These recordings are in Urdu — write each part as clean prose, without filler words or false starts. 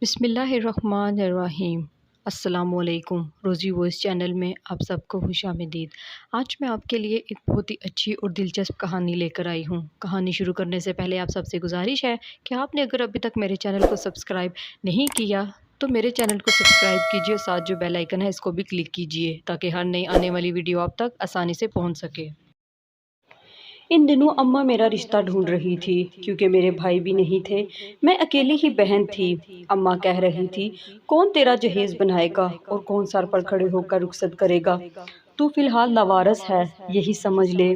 بسم اللہ الرحمن الرحیم۔ السلام علیکم۔ روزی وائس چینل میں آپ سب کو خوش آمدید۔ آج میں آپ کے لیے ایک بہت ہی اچھی اور دلچسپ کہانی لے کر آئی ہوں۔ کہانی شروع کرنے سے پہلے آپ سب سے گزارش ہے کہ آپ نے اگر ابھی تک میرے چینل کو سبسکرائب نہیں کیا تو میرے چینل کو سبسکرائب کیجیے، ساتھ جو بیل آئیکن ہے اس کو بھی کلک کیجیے تاکہ ہر نئی آنے والی ویڈیو آپ تک آسانی سے پہنچ سکے۔ ان دنوں اماں میرا رشتہ ڈھونڈ رہی تھی کیونکہ میرے بھائی بھی نہیں تھے، میں اکیلی ہی بہن تھی۔ اماں کہہ رہی تھی، کون تیرا جہیز بنائے گا اور کون سر پر کھڑے ہو کر رخصت کرے گا؟ تو فی الحال لاوارث ہے، یہی سمجھ لے۔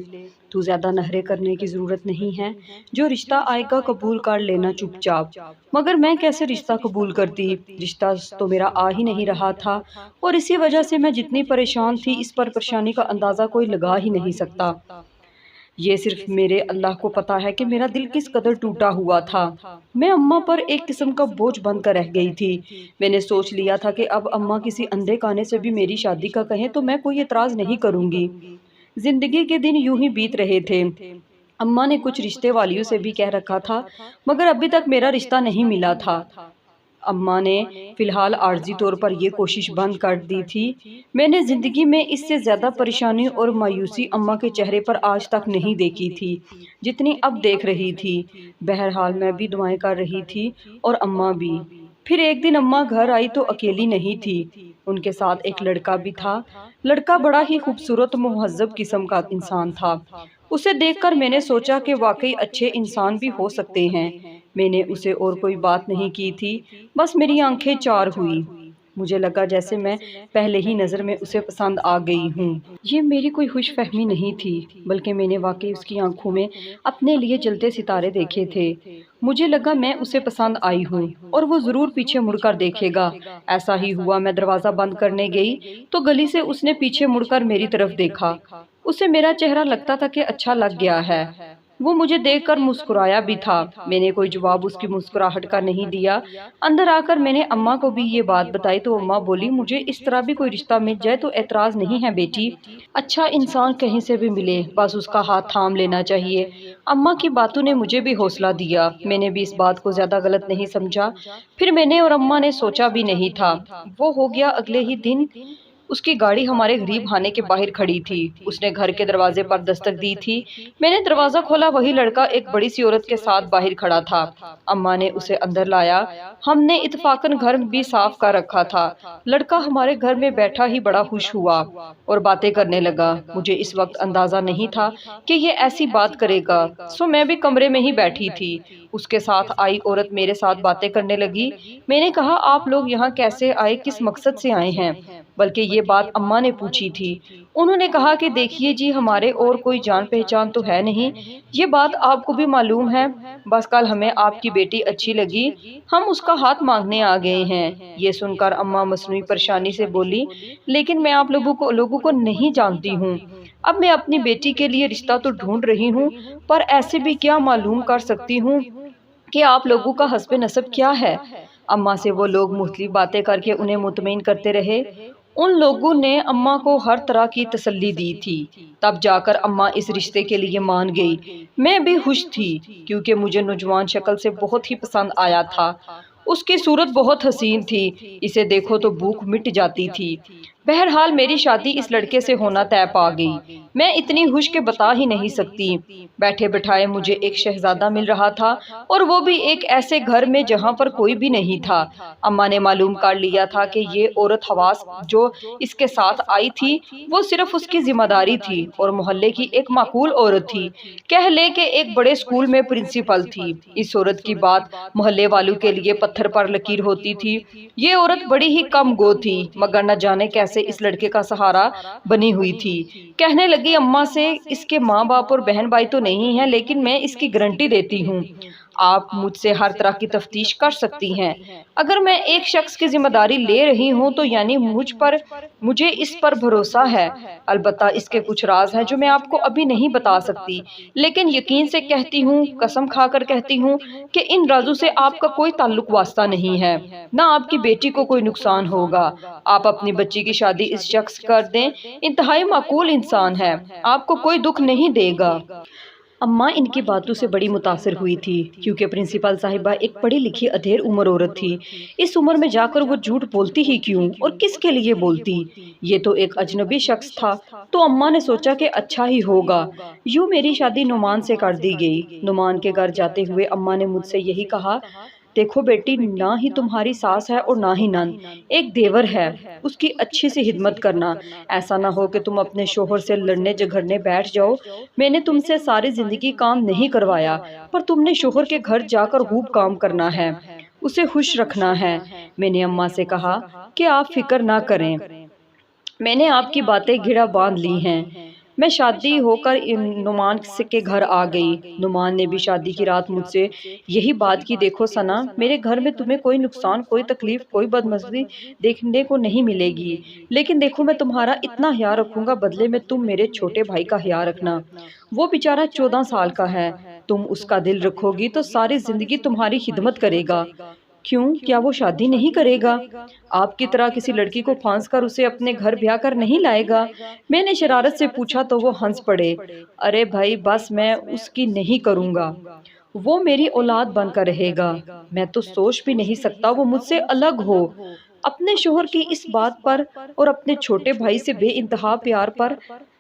تو زیادہ نخرے کرنے کی ضرورت نہیں ہے، جو رشتہ آئے گا قبول کر لینا چپ چاپ۔ مگر میں کیسے رشتہ قبول کرتی؟ رشتہ تو میرا آ ہی نہیں رہا تھا، اور اسی وجہ سے میں جتنی پریشان تھی اس پر پریشانی کا اندازہ کوئی لگا ہی نہیں سکتا۔ یہ صرف میرے اللہ کو پتا ہے کہ میرا دل کس قدر ٹوٹا ہوا تھا۔ میں اماں پر ایک قسم کا بوجھ بن کر رہ گئی تھی۔ میں نے سوچ لیا تھا کہ اب اماں کسی اندھے کانے سے بھی میری شادی کا کہیں تو میں کوئی اعتراض نہیں کروں گی۔ زندگی کے دن یوں ہی بیت رہے تھے۔ اماں نے کچھ رشتے والیوں سے بھی کہہ رکھا تھا، مگر ابھی تک میرا رشتہ نہیں ملا تھا۔ اماں نے فی الحال عارضی طور پر یہ کوشش بند کر دی تھی۔ میں نے زندگی میں اس سے زیادہ پریشانی اور مایوسی اماں کے چہرے پر آج تک نہیں دیکھی تھی جتنی اب دیکھ رہی تھی۔ بہرحال میں بھی دعائیں کر رہی تھی اور اماں بھی۔ پھر ایک دن اماں گھر آئی تو اکیلی نہیں تھی، ان کے ساتھ ایک لڑکا بھی تھا۔ لڑکا بڑا ہی خوبصورت مہذب قسم کا انسان تھا۔ اسے دیکھ کر میں نے سوچا کہ واقعی اچھے انسان بھی ہو سکتے ہیں۔ میں نے اسے اور کوئی بات نہیں کی تھی، بس میری آنکھیں چار ہوئی۔ مجھے لگا جیسے میں پہلے ہی نظر میں اسے پسند آ گئی ہوں۔ یہ میری کوئی خوش فہمی نہیں تھی، بلکہ میں نے واقعی اس کی آنکھوں میں اپنے لیے جلتے ستارے دیکھے تھے۔ مجھے لگا میں اسے پسند آئی ہوں اور وہ ضرور پیچھے مڑ کر دیکھے گا۔ ایسا ہی ہوا۔ میں دروازہ بند کرنے گئی تو گلی سے اس نے پیچھے مڑ کر میری طرف دیکھا۔ اسے میرا چہرہ لگتا تھا کہ اچھا لگ گیا ہے۔ وہ مجھے دیکھ کر مسکرایا بھی تھا۔ میں نے کوئی جواب اس کی مسکراہٹ کا نہیں دیا۔ اندر آ کر میں نے اماں کو بھی یہ بات بتائی تو اماں بولی، مجھے اس طرح بھی کوئی رشتہ مل جائے تو اعتراض نہیں ہے بیٹی۔ اچھا انسان کہیں سے بھی ملے، بس اس کا ہاتھ تھام لینا چاہیے۔ اماں کی باتوں نے مجھے بھی حوصلہ دیا۔ میں نے بھی اس بات کو زیادہ غلط نہیں سمجھا۔ پھر میں نے اور اماں نے سوچا بھی نہیں تھا۔ وہ ہو گیا اگلے ہی دن اس کی گاڑی ہمارے غریب خانے کے باہر کھڑی تھی۔ اس نے گھر کے دروازے پر دستک دی تھی۔ میں نے دروازہ کھولا، وہی لڑکا ایک بڑی سی عورت کے ساتھ باہر کھڑا تھا۔ اماں نے اسے اندر لایا۔ ہم نے اتفاقاً گھر بھی صاف کر رکھا تھا۔ لڑکا ہمارے گھر میں بیٹھا ہی بڑا خوش ہوا اور باتیں کرنے لگا۔ مجھے اس وقت اندازہ نہیں تھا کہ یہ ایسی بات کرے گا، سو میں بھی کمرے میں ہی بیٹھی تھی۔ اس کے ساتھ آئی عورت میرے ساتھ باتیں کرنے لگی۔ میں نے کہا، آپ لوگ یہاں کیسے آئے، کس مقصد سے آئے ہیں؟ بلکہ یہ بات اماں نے پوچھی تھی۔ انہوں نے کہا کہ دیکھیے جی، ہمارے اور کوئی جان پہچان تو ہے نہیں، یہ بات آپ کو بھی معلوم ہے، بس کل ہمیں آپ کی بیٹی اچھی لگی، ہم اس کا ہاتھ مانگنے آ گئے ہیں۔ یہ سن کر اماں مصنوعی پریشانی سے بولی، لیکن میں آپ لوگوں کو نہیں جانتی ہوں۔ اب میں اپنی بیٹی کے لیے رشتہ تو ڈھونڈ رہی ہوں، پر ایسے بھی کیا معلوم کر سکتی ہوں کہ آپ لوگوں کا حسب نسب کیا ہے۔ اماں سے وہ لوگ مختلف باتیں کر کے انہیں مطمئن کرتے رہے۔ ان لوگوں نے اماں کو ہر طرح کی تسلی دی تھی، تب جا کر اماں اس رشتے کے لیے مان گئی۔ میں بھی خوش تھی کیونکہ مجھے نوجوان شکل سے بہت ہی پسند آیا تھا۔ اس کی صورت بہت حسین تھی، اسے دیکھو تو بھوک مٹ جاتی تھی۔ بہرحال میری شادی اس لڑکے سے ہونا طے پا گئی۔ میں اتنی خوش کہ بتا ہی نہیں سکتی۔ بیٹھے بٹھائے مجھے ایک شہزادہ مل رہا تھا، اور وہ بھی ایک ایسے گھر میں جہاں پر کوئی بھی نہیں تھا۔ اماں نے معلوم کر لیا تھا کہ یہ عورت حواس جو اس کے ساتھ آئی تھی وہ صرف اس کی ذمہ داری تھی اور محلے کی ایک معقول عورت تھی، کہہ لے کہ ایک بڑے اسکول میں پرنسپل تھی۔ اس عورت کی بات محلے والوں کے لیے پتھر پر لکیر ہوتی تھی۔ یہ عورت بڑی ہی کم گو تھی، مگر نہ جانے کیسے اس لڑکے کا سہارا بنی ہوئی تھی۔ کہنے لگی اماں سے، اس کے ماں باپ اور بہن بھائی تو نہیں ہیں، لیکن میں اس کی گارنٹی دیتی ہوں، آپ مجھ سے ہر طرح کی تفتیش کر سکتی ہیں۔ اگر میں ایک شخص کی ذمہ داری لے رہی ہوں تو یعنی مجھے اس پر بھروسہ ہے۔ البتہ اس کے کچھ راز ہیں جو میں آپ کو ابھی نہیں بتا سکتی، لیکن یقین سے کہتی ہوں، قسم کھا کر کہتی ہوں کہ ان رازوں سے آپ کا کوئی تعلق واسطہ نہیں ہے، نہ آپ کی بیٹی کو کوئی نقصان ہوگا۔ آپ اپنی بچی کی شادی اس شخص کر دیں، انتہائی معقول انسان ہے، آپ کو کوئی دکھ نہیں دے گا۔ اماں ان کی باتوں سے بڑی متاثر ہوئی تھی کیونکہ پرنسپل صاحبہ ایک پڑھی لکھی ادھیر عمر عورت تھی۔ اس عمر میں جا کر وہ جھوٹ بولتی ہی کیوں اور کس کے لیے بولتی؟ یہ تو ایک اجنبی شخص تھا۔ تو اماں نے سوچا کہ اچھا ہی ہوگا۔ یوں میری شادی نعمان سے کر دی گئی۔ نعمان کے گھر جاتے ہوئے اماں نے مجھ سے یہی کہا، دیکھو بیٹی، نہ ہی تمہاری ساس ہے اور نہ ہی نند، ایک دیور ہے، اس کی اچھی سے خدمت کرنا، ایسا نہ ہو کہ تم اپنے شوہر سے لڑنے جھگڑنے بیٹھ جاؤ۔ میں نے تم سے ساری زندگی کام نہیں کروایا، پر تم نے شوہر کے گھر جا کر خوب کام کرنا ہے، اسے خوش رکھنا ہے۔ میں نے اماں سے کہا کہ آپ فکر نہ کریں، میں نے آپ کی باتیں گھڑا باندھ لی ہیں۔ میں شادی ہو کر نعمان کے گھر آ گئی۔ نعمان نے بھی شادی کی رات مجھ سے یہی بات کی، دیکھو ثنا، میرے گھر میں تمہیں کوئی نقصان، کوئی تکلیف، کوئی بدمزگی دیکھنے کو نہیں ملے گی، لیکن دیکھو میں تمہارا اتنا خیال رکھوں گا، بدلے میں تم میرے چھوٹے بھائی کا خیال رکھنا، وہ بیچارہ 14 سال کا ہے، تم اس کا دل رکھو گی تو ساری زندگی تمہاری خدمت کرے گا۔ کیوں، کیا وہ شادی نہیں کرے گا؟ آپ کی طرح کسی لڑکی کو پھانس کر اسے اپنے گھر بیاہ کر نہیں لائے گا؟ میں نے شرارت سے پوچھا تو وہ ہنس پڑے، ارے بھائی بس میں اس کی نہیں کروں گا، وہ میری اولاد بن کر رہے گا، میں تو سوچ بھی نہیں سکتا وہ مجھ سے الگ ہو۔ اپنے شوہر کی اس بات پر اور اپنے چھوٹے بھائی سے بے انتہا پیار پر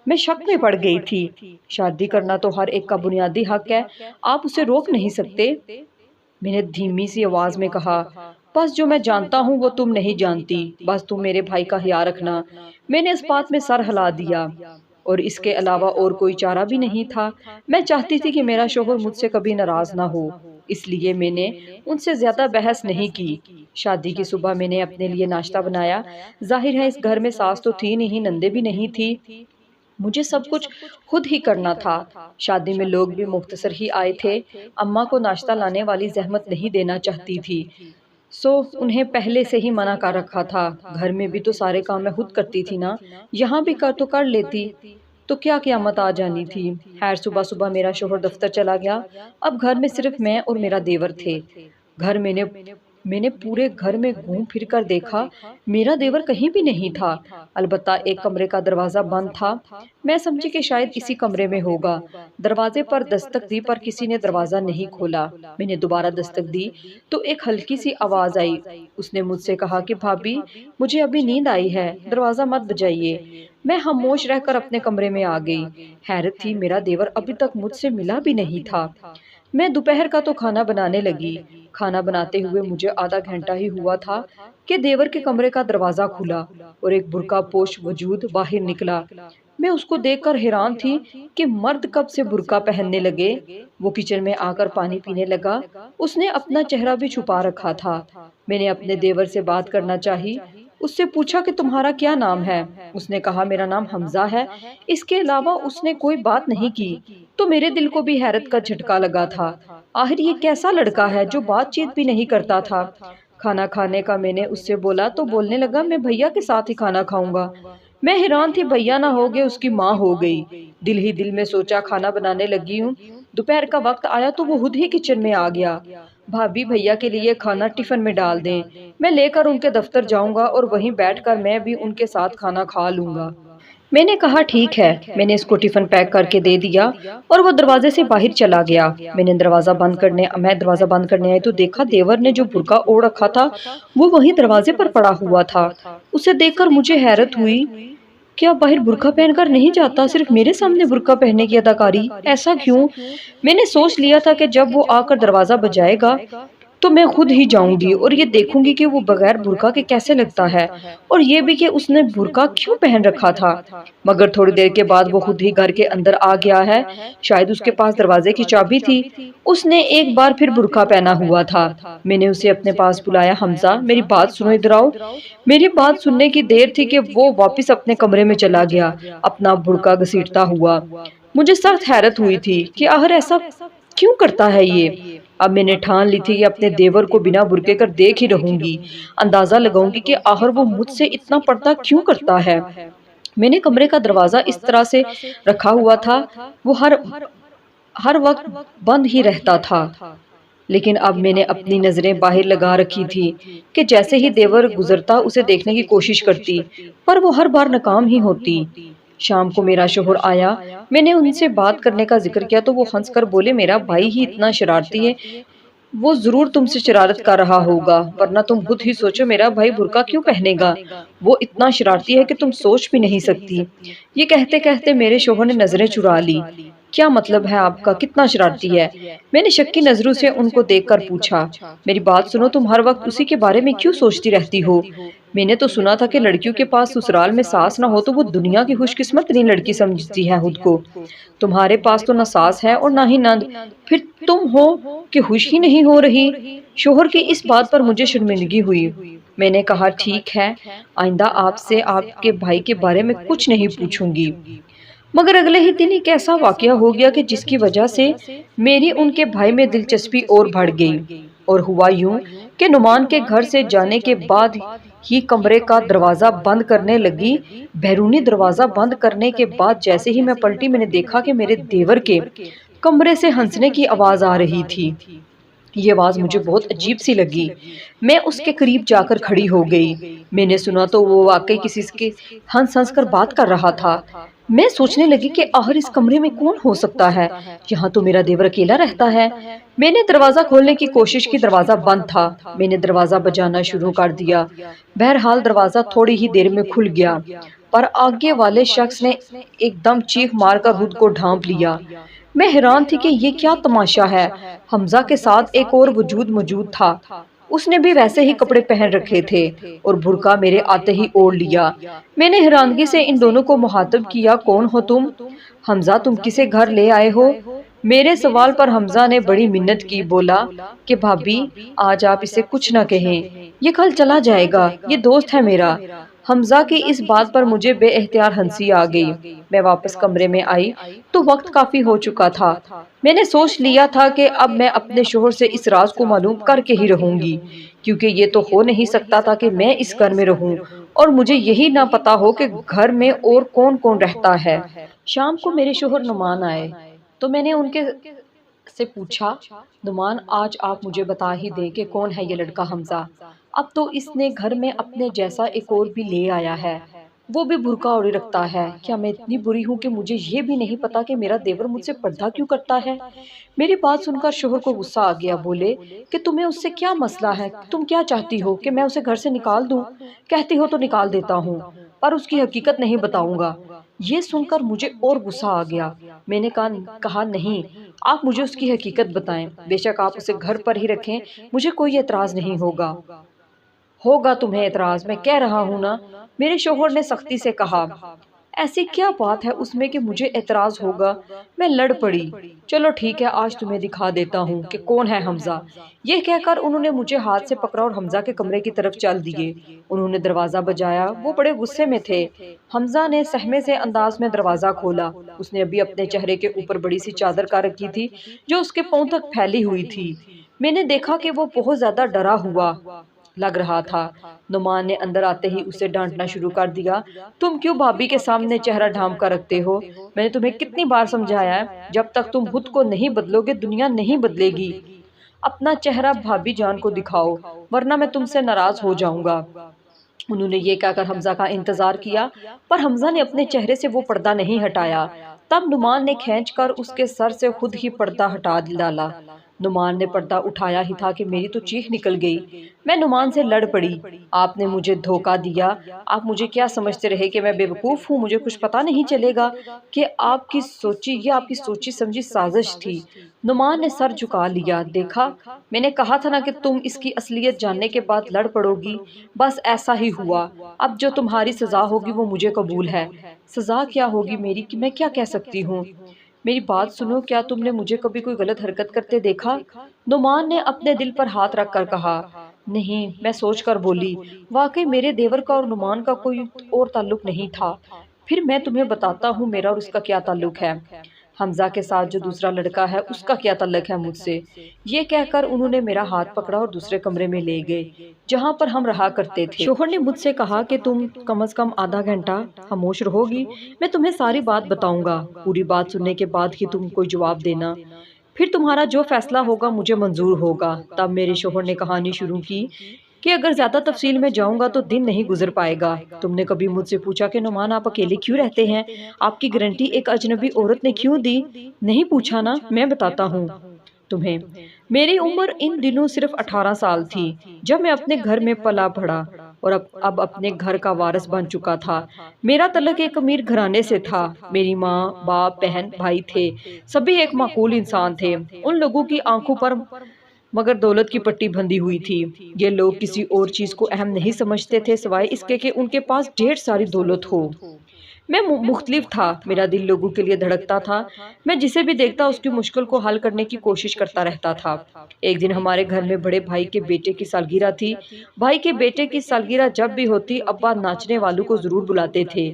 میں شک میں پڑ گئی تھی۔ شادی کرنا تو ہر ایک کا بنیادی حق ہے، آپ اسے روک نہیں سکتے۔ میں نے دھیمی سی آواز میں کہا، بس جو میں جانتا ہوں وہ تم نہیں جانتی، بس تم میرے بھائی کا خیال رکھنا۔ میں نے اس بات میں سر ہلا دیا، اور اس کے علاوہ اور کوئی چارہ بھی نہیں تھا۔ میں چاہتی تھی کہ میرا شوہر مجھ سے کبھی ناراض نہ ہو، اس لیے میں نے ان سے زیادہ بحث نہیں کی۔ شادی کی صبح میں نے اپنے لیے ناشتہ بنایا۔ ظاہر ہے اس گھر میں ساس تو تھی نہیں، نندے بھی نہیں تھی، مجھے سب کچھ خود ہی کرنا تھا۔ شادی میں لوگ بھی مختصر ہی آئے تھے۔ اماں کو ناشتہ لانے والی زحمت نہیں دینا چاہتی تھی، سو انہیں پہلے سے ہی منع کر رکھا تھا۔ گھر میں بھی تو سارے کام میں خود کرتی تھی نا، یہاں بھی تو کر لیتی تو کیا قیامت آ جانی تھی۔ خیر صبح صبح میرا شوہر دفتر چلا گیا۔ اب گھر میں صرف میں اور میرا دیور تھے۔ گھر میں نے پورے گھر میں گھوم پھر کر دیکھا، میرا دیور کہیں بھی نہیں تھا، البتہ ایک کمرے کا دروازہ بند تھا۔ میں سمجھی کہ شاید اسی کمرے میں ہوگا۔ دروازے پر دستک دی پر کسی نے دروازہ نہیں کھولا۔ میں نے دوبارہ دستک دی تو ایک ہلکی سی آواز آئی۔ اس نے مجھ سے کہا کہ بھابی، مجھے ابھی نیند آئی ہے، دروازہ مت بجائیے۔ میں خاموش رہ کر اپنے کمرے میں آ گئی۔ حیرت تھی، میرا دیور ابھی تک مجھ سے ملا بھی نہیں تھا۔ میں دوپہر کا تو کھانا بنانے لگی۔ کھانا بناتے ہوئے مجھے آدھا گھنٹہ ہی ہوا تھا کہ دیور کے کمرے کا دروازہ کھلا اور ایک برقع پوش وجود باہر نکلا۔ میں اس کو دیکھ کر حیران تھی کہ مرد کب سے برقع پہننے لگے۔ وہ کچن میں آ کر پانی پینے لگا، اس نے اپنا چہرہ بھی چھپا رکھا تھا۔ میں نے اپنے دیور سے بات کرنا چاہی، اس سے پوچھا کہ تمہارا کیا نام ہے؟ اس نے کہا میرا نام حمزہ ہے، اس کے علاوہ اس نے کوئی بات نہیں کی۔ تو میرے دل کو بھی حیرت کا جھٹکا لگا تھا، آخر یہ کیسا لڑکا ہے جو بات چیت بھی نہیں کرتا تھا۔ کھانا کھانے کا میں نے اس سے بولا تو بولنے لگا میں بھیا کے ساتھ ہی کھانا کھاؤں گا۔ میں حیران تھی، بھیا نہ ہو گئے اس کی ماں ہو گئی۔ دل ہی دل میں سوچا کھانا بنانے لگی ہوں۔ دوپہر کا وقت آیا تو وہ خود ہی کچن میں آ گیا۔ بھابی بھیا کے لیے کھانا ٹفن میں ڈال دیں، میں لے کر ان کے دفتر جاؤں گا اور وہیں بیٹھ کر میں بھی ان کے ساتھ کھانا کھا لوں گا۔ میں نے کہا ٹھیک ہے۔ میں نے اس کو ٹفن پیک کر کے دے دیا اور وہ دروازے سے باہر چلا گیا۔ میں دروازہ بند کرنے آئی تو دیکھا دیور نے جو برقع اوڑھ رکھا تھا وہ وہیں دروازے پر پڑا ہوا تھا۔ اسے دیکھ کر مجھے حیرت ہوئی، کیا باہر برقع پہن کر نہیں جاتا، صرف میرے سامنے برقع پہننے کی اداکاری، ایسا کیوں؟ میں نے سوچ لیا تھا کہ جب وہ آ کر دروازہ بجائے گا تو میں خود ہی جاؤں گی اور یہ دیکھوں گی کہ وہ بغیر برقع کے کیسے لگتا ہے، اور یہ بھی کہ اس نے برقع کیوں پہن رکھا تھا۔ مگر تھوڑی دیر کے بعد وہ خود ہی گھر کے اندر آ گیا ہے، شاید اس کے پاس دروازے کی چابی تھی، اس نے ایک بار پھر برقع پہنا ہوا تھا۔ میں نے اسے اپنے پاس بلایا، حمزہ میری بات سنو، ادھر آؤ۔ میری بات سننے کی دیر تھی کہ وہ واپس اپنے کمرے میں چلا گیا، اپنا برقع گھسیٹتا ہوا۔ مجھے سخت حیرت ہوئی تھی کہ آخر ایسا کیوں کرتا ہے یہ۔ اب میں نے ٹھان لی تھی کہ اپنے دیور کو بنا برقعے کر دیکھ ہی رہوں گی، اندازہ لگاؤں گی کہ آخر وہ مجھ سے اتنا پردہ کیوں کرتا ہے۔ میں نے کمرے کا دروازہ اس طرح سے رکھا ہوا تھا وہ ہر وقت بند ہی رہتا تھا، لیکن اب میں نے اپنی نظریں باہر لگا رکھی تھی کہ جیسے ہی دیور گزرتا اسے دیکھنے کی کوشش کرتی، پر وہ ہر بار ناکام ہی ہوتی۔ شام کو میرا شوہر آیا، میں نے ان سے بات کرنے کا ذکر کیا تو وہ ہنس کر بولے میرا بھائی ہی اتنا شرارتی ہے، وہ ضرور تم سے شرارت کر رہا ہوگا، ورنہ تم خود ہی سوچو میرا بھائی برقع کیوں پہنے گا، وہ اتنا شرارتی ہے کہ تم سوچ بھی نہیں سکتی۔ یہ کہتے کہتے میرے شوہر نے نظریں چرا لی۔ کیا مطلب ہے آپ کا، کتنا شرارتی ہے؟ میں نے شک کی نظروں سے ان کو دیکھ کر پوچھا۔ میری بات سنو، تم ہر وقت اسی کے بارے میں کیوں سوچتی رہتی ہو؟ میں نے تو سنا تھا کہ لڑکیوں کے پاس سسرال میں ساس نہ ہو تو وہ دنیا کی خوش قسمت ترین لڑکی سمجھتی ہے خود کو۔ تمہارے پاس تو نہ ساس ہے اور نہ ہی نند، پھر تم ہو کہ خوش ہی نہیں ہو رہی۔ شوہر کی اس بات پر مجھے شرمندگی ہوئی۔ میں نے کہا ٹھیک ہے، آئندہ آپ سے آپ کے بھائی کے بارے میں کچھ نہیں پوچھوں گی۔ مگر اگلے ہی دن ایک ایسا واقعہ ہو گیا کہ جس کی وجہ سے میری ان کے بھائی میں دلچسپی اور بڑھ گئی، اور ہوا یوں کہ نعمان کے گھر سے جانے کے بعد ہی کمرے کا دروازہ بند کرنے لگی۔ بیرونی دروازہ بند کرنے کے بعد جیسے ہی میں پلٹی، میں نے دیکھا کہ میرے دیور کے کمرے سے ہنسنے کی آواز آ رہی تھی۔ یہ آواز مجھے بہت عجیب سی لگی۔ میں اس کے قریب جا کر کھڑی ہو گئی۔ میں نے سنا تو وہ واقعی کسی کے ہنس ہنس کر بات کر رہا تھا۔ میں سوچنے لگی کہ آخر اس کمرے میں کون ہو سکتا ہے، یہاں تو میرا دیور اکیلا رہتا ہے۔ میں نے دروازہ کھولنے کی کوشش کی، دروازہ بند تھا۔ میں نے دروازہ بجانا شروع کر دیا۔ بہرحال دروازہ تھوڑی ہی دیر میں کھل گیا، پر آگے والے شخص نے ایک دم چیخ مار کر خود کو ڈھانپ لیا۔ میں حیران تھی کہ یہ کیا تماشا ہے۔ حمزہ کے ساتھ ایک اور وجود موجود تھا، اس نے بھی ویسے ہی کپڑے پہن رکھے تھے اور برقع میرے آتے ہی اوڑھ لیا۔ میں نے حیرانگی سے ان دونوں کو مخاطب کیا، کون ہو تم؟ حمزہ تم کسے گھر لے آئے ہو؟ میرے سوال پر حمزہ نے بڑی منت کی، بولا کہ بھابی آج آپ اسے کچھ نہ کہیں، یہ کل چلا جائے گا، یہ دوست ہے میرا۔ حمزہ کی اس بات پر مجھے بے اختیار ہنسی آ گئی۔ میں واپس کمرے میں آئی تو وقت کافی ہو چکا تھا۔ میں نے سوچ لیا تھا کہ اب میں اپنے شوہر سے اس راز کو معلوم کر کے ہی رہوں گی، کیونکہ یہ تو ہو نہیں سکتا تھا کہ میں اس گھر میں رہوں اور مجھے یہی نہ پتا ہو کہ گھر میں اور کون کون رہتا ہے۔ شام کو میرے شوہر نعمان آئے تو میں نے ان کے سے پوچھا، نعمان آج آپ مجھے بتا ہی دیں کہ کون ہے یہ لڑکا حمزہ؟ اب تو اس نے گھر میں اپنے جیسا ایک اور بھی لے آیا ہے، وہ بھی برقع اوڑے رکھتا ہے۔ کیا میں اتنی بری ہوں کہ مجھے یہ بھی نہیں پتا کہ میرا دیور مجھ سے پردہ کیوں کرتا ہے؟ میری بات سن کر شوہر کو غصہ آ گیا، بولے کہ تمہیں اس سے کیا مسئلہ ہے، تم کیا چاہتی ہو کہ میں اسے گھر سے نکال دوں؟ کہتی ہو تو نکال دیتا ہوں، پر اس کی حقیقت نہیں بتاؤں گا۔ یہ سن کر مجھے اور غصہ آ گیا۔ میں نے کہا نہیں، آپ مجھے اس کی حقیقت بتائیں، بے شک آپ اسے گھر پر ہی رکھیں، مجھے کوئی اعتراض نہیں ہوگا۔ ہوگا تمہیں اعتراض، میں کہہ رہا ہوں نا، میرے شوہر نے سختی سے کہا۔ ایسی کیا بات ہے اس میں کہ مجھے اعتراض ہوگا؟ میں لڑ پڑی۔ چلو ٹھیک ہے، آج تمہیں دکھا دیتا ہوں کہ کون ہے حمزہ۔ یہ کہہ کر انہوں نے مجھے ہاتھ سے پکڑا اور حمزہ کے کمرے کی طرف چل دیے۔ انہوں نے دروازہ بجایا، وہ بڑے غصے میں تھے۔ حمزہ نے سہمے سے انداز میں دروازہ کھولا۔ اس نے ابھی اپنے چہرے کے اوپر بڑی سی چادر کا رکھی تھی جو اس کے پاؤں تک پھیلی ہوئی تھی۔ میں نے دیکھا کہ وہ بہت زیادہ ڈرا ہوا لگ رہا تھا۔ نعمان نے اندر آتے ہی اسے ڈانٹنا شروع کر دیا، تم کیوں بھابی کے سامنے چہرہ ڈھانپ کر رکھتے ہو؟ میں نے تمہیں کتنی بار سمجھایا ہے، جب تک تم خود کو نہیں بدلو گے دنیا نہیں بدلے گی۔ اپنا چہرہ بھابی جان کو دکھاؤ ورنہ میں تم سے ناراض ہو جاؤں گا۔ انہوں نے یہ کہہ کر حمزہ کا انتظار کیا، پر حمزہ نے اپنے چہرے سے وہ پردہ نہیں ہٹایا۔ تب نعمان نے کھینچ کر اس کے سر سے خود ہی پردہ ہٹا ڈالا۔ نعمان نے پردہ اٹھایا ہی تھا کہ میری تو چیخ نکل گئی۔ میں نعمان سے لڑ پڑی، آپ نے مجھے دھوکہ دیا، آپ مجھے کیا سمجھتے رہے کہ میں بے وقوف ہوں، مجھے کچھ پتا نہیں چلے گا کہ یہ آپ کی سوچی سمجھی سازش تھی۔ نعمان نے سر جھکا لیا، دیکھا میں نے کہا تھا نا کہ تم اس کی اصلیت جاننے کے بعد لڑ پڑو گی، بس ایسا ہی ہوا۔ اب جو تمہاری سزا ہوگی وہ مجھے قبول ہے۔ سزا کیا ہوگی میری، کہ میں کیا کہہ سکتی ہوں؟ میری بات سنو، کیا تم نے مجھے کبھی کوئی غلط حرکت کرتے دیکھا؟ نعمان نے اپنے دل پر ہاتھ رکھ کر کہا۔ نہیں، میں سوچ کر بولی، واقعی میرے دیور کا اور نعمان کا کوئی اور تعلق نہیں تھا۔ پھر میں تمہیں بتاتا ہوں میرا اور اس کا کیا تعلق ہے۔ حمزہ کے ساتھ جو دوسرا لڑکا ہے اس کا کیا تعلق ہے مجھ سے۔ یہ کہہ کر انہوں نے میرا ہاتھ پکڑا اور دوسرے کمرے میں لے گئے جہاں پر ہم رہا کرتے تھے۔ شوہر نے مجھ سے کہا کہ تم کم از کم آدھا گھنٹہ خاموش رہو گی، میں تمہیں ساری بات بتاؤں گا، پوری بات سننے کے بعد ہی تم کوئی جواب دینا، پھر تمہارا جو فیصلہ ہوگا مجھے منظور ہوگا۔ تب میرے شوہر نے کہانی شروع کی کہ اگر زیادہ تفصیل میں جاؤں گا تو دن نہیں گزر پائے گا۔ تم نے کبھی مجھ سے پوچھا کہ نعمان آپ اکیلے کیوں رہتے ہیں؟ آپ کی گارنٹی ایک اجنبی عورت نے کیوں دی؟ نہیں پوچھا نا، میں بتاتا ہوں تمہیں۔ میری عمر ان دنوں صرف 18 سال تھی جب میں اپنے گھر میں پلا بڑھا اور اب اپنے گھر کا وارث بن چکا تھا۔ میرا تعلق ایک امیر گھرانے سے تھا۔ میری ماں، باپ، بہن، بھائی تھے، سبھی ایک معقول انسان تھے۔ ان لوگوں کی آنکھوں پر مگر دولت کی پٹی بندھی ہوئی تھی۔ یہ لوگ کسی اور چیز کو اہم نہیں سمجھتے تھے سوائے اس کے کہ ان کے پاس ڈھیر ساری دولت ہو۔ میں مختلف تھا، میرا دل لوگوں کے لیے دھڑکتا تھا۔ میں جسے بھی دیکھتا اس کی مشکل کو حل کرنے کی کوشش کرتا رہتا تھا۔ ایک دن ہمارے گھر میں بڑے بھائی کے بیٹے کی سالگرہ تھی۔ بھائی کے بیٹے کی سالگرہ جب بھی ہوتی ابا ناچنے والوں کو ضرور بلاتے تھے۔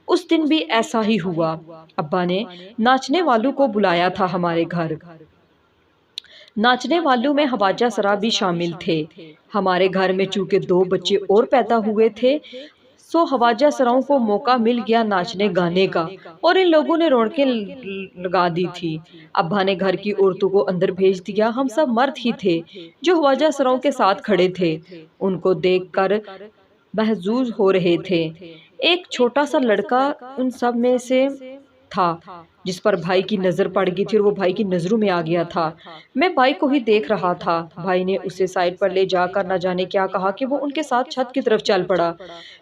اس دن بھی ایسا ہی ہوا۔ ابا نے ناچنے والوں کو بلایا تھا ہمارے گھر۔ ناچنے والوں میں خواجہ سرا بھی شامل تھے۔ ہمارے گھر میں چونکہ 2 بچے اور پیدا ہوئے تھے سو خواجہ سراؤں کو موقع مل گیا ناچنے گانے کا، اور ان لوگوں نے رونقیں لگا دی تھی۔ ابا نے گھر کی عورتوں کو اندر بھیج دیا۔ ہم سب مرد ہی تھے جو خواجہ سراؤں کے ساتھ کھڑے تھے، ان کو دیکھ کر محظوظ ہو رہے تھے۔ ایک چھوٹا سا لڑکا ان سب میں سے تھا جس پر بھائی کی نظر پڑ گئی تھی اور وہ بھائی کی نظروں میں آ گیا تھا۔ میں بھائی کو ہی دیکھ رہا تھا۔ بھائی نے اسے سائڈ پر لے جا کر نہ جانے کیا کہا کہ وہ ان کے ساتھ چھت کی طرف چل پڑا۔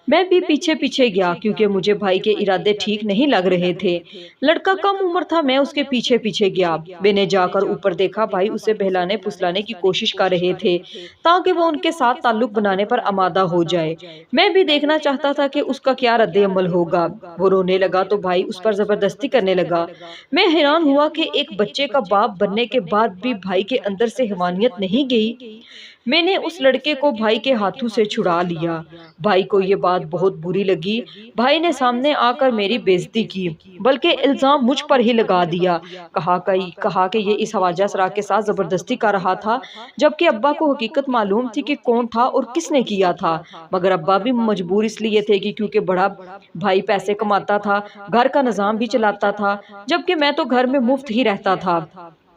میں بھی پیچھے پیچھے گیا کیونکہ مجھے بھائی کے ارادے ٹھیک نہیں لگ رہے تھے۔ لڑکا کم عمر تھا، میں اس کے پیچھے پیچھے گیا۔ میں نے جا کر اوپر دیکھا، بھائی اسے بہلانے پھسلانے کی کوشش کر رہے تھے تاکہ وہ ان کے ساتھ تعلق بنانے پر آمادہ ہو جائے۔ میں بھی دیکھنا چاہتا تھا کہ اس کا کیا رد عمل ہوگا۔ وہ رونے لگا تو بھائی اس پر زبردستی کرنے لگا۔ میں حیران ہوا کہ ایک بچے کا باپ بننے کے بعد بھی بھائی کے اندر سے حیوانیت نہیں گئی۔ میں نے اس لڑکے کو بھائی کے ہاتھوں سے چھڑا لیا۔ بھائی کو یہ بات بہت بری لگی۔ بھائی نے سامنے آ کر میری بے عزتی کی، بلکہ الزام مجھ پر ہی لگا دیا۔ کہا کہ یہ اس خواجہ سرا کے ساتھ زبردستی کر رہا تھا، جبکہ ابا کو حقیقت معلوم تھی کہ کون تھا اور کس نے کیا تھا، مگر ابا بھی مجبور اس لیے تھے کہ کیونکہ بڑا بھائی پیسے کماتا تھا، گھر کا نظام بھی چلاتا تھا، جبکہ میں تو گھر میں مفت ہی رہتا تھا۔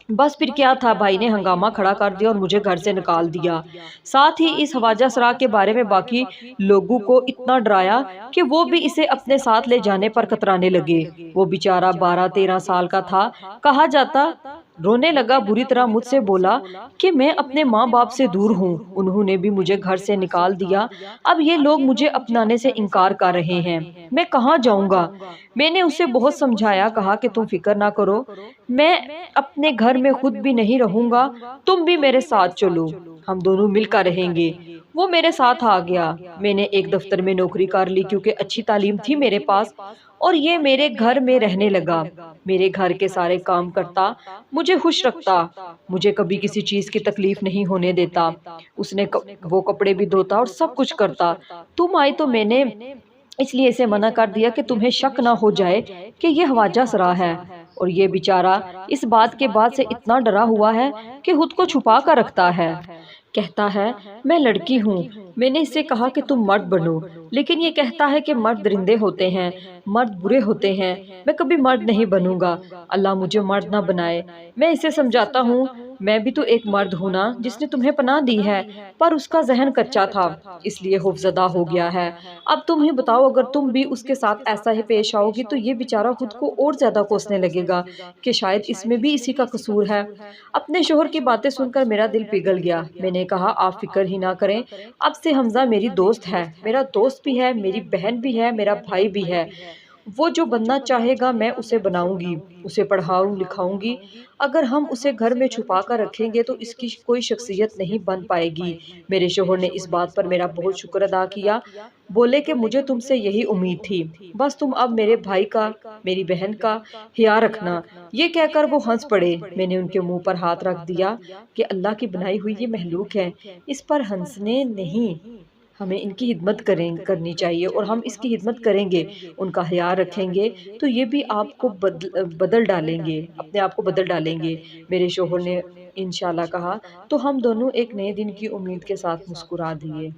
بس پھر کیا تھا، بھائی نے ہنگامہ کھڑا کر دیا اور مجھے گھر سے نکال دیا۔ ساتھ ہی اس خواجہ سرا کے بارے میں باقی لوگوں کو اتنا ڈرایا کہ وہ بھی اسے اپنے ساتھ لے جانے پر کترانے لگے۔ وہ بیچارہ 12-13 سال کا تھا، کہا جاتا۔ رونے لگا، بری طرح مجھ سے بولا کہ میں اپنے ماں باپ سے دور ہوں، انہوں نے بھی مجھے گھر سے نکال دیا، اب یہ لوگ مجھے اپنانے سے انکار کر رہے ہیں، میں کہاں جاؤں گا؟ میں نے اسے بہت سمجھایا، کہا کہ تم فکر نہ کرو، میں اپنے گھر میں خود بھی نہیں رہوں گا، تم بھی میرے ساتھ چلو، ہم دونوں مل کر رہیں گے۔ وہ میرے ساتھ آ گیا۔ میں نے ایک دفتر میں نوکری کر لی کیونکہ اچھی تعلیم تھی میرے پاس، اور یہ میرے گھر میں رہنے لگا۔ میرے گھر کے سارے کام کرتا، مجھے خوش رکھتا، مجھے کبھی کسی چیز کی تکلیف نہیں ہونے دیتا۔ اس نے وہ کپڑے بھی دھوتا اور سب کچھ کرتا۔ تم آئی تو میں نے اس لیے اسے منع کر دیا کہ تمہیں شک نہ ہو جائے کہ یہ خواجہ سرا ہے، اور یہ بیچارہ اس بات کے بعد سے اتنا ڈرا ہوا ہے کہ خود کو چھپا کر رکھتا ہے۔ کہتا ہے میں لڑکی ہوں۔ میں نے اسے کہا کہ تم مرد بنو، لیکن یہ کہتا ہے کہ مرد درندے ہوتے ہیں، مرد برے ہوتے ہیں، میں کبھی مرد نہیں بنوں گا، اللہ مجھے مرد نہ بنائے۔ میں اسے سمجھاتا ہوں میں بھی تو ایک مرد ہوں نا جس نے تمہیں پناہ دی ہے، پر اس کا ذہن کچا تھا اس لیے خوفزدہ ہو گیا ہے۔ اب تم ہی بتاؤ، اگر تم بھی اس کے ساتھ ایسا ہی پیش آؤ گی تو یہ بیچارہ خود کو اور زیادہ کوسنے لگے گا کہ شاید اس میں بھی اسی کا قصور ہے۔ اپنے شوہر کی باتیں سن کر میرا دل پگھل گیا۔ میں نے کہا آپ فکر ہی نہ کریں، اب سے حمزہ میری دوست ہے، میرا دوست بھی ہے، میری بہن بھی ہے، میرا بھائی بھی ہے، وہ جو بننا چاہے گا میں اسے بناؤں گی، اسے پڑھاؤں لکھاؤں گی۔ اگر ہم اسے گھر میں چھپا کر رکھیں گے تو اس کی کوئی شخصیت نہیں بن پائے گی۔ میرے شوہر نے اس بات پر میرا بہت شکر ادا کیا، بولے کہ مجھے تم سے یہی امید تھی، بس تم اب میرے بھائی کا، میری بہن کا خیال رکھنا۔ یہ کہہ کر وہ ہنس پڑے۔ میں نے ان کے منہ پر ہاتھ رکھ دیا کہ اللہ کی بنائی ہوئی یہ مخلوق ہے، اس پر ہنسنے نہیں، ہمیں ان کی خدمت کرنی چاہیے، اور ہم اس کی خدمت کریں گے، ان کا خیال رکھیں گے تو یہ بھی آپ کو بدل ڈالیں گے، اپنے آپ کو بدل ڈالیں گے۔ میرے شوہر نے انشاءاللہ کہا تو ہم دونوں ایک نئے دن کی امید کے ساتھ مسکرا دیے۔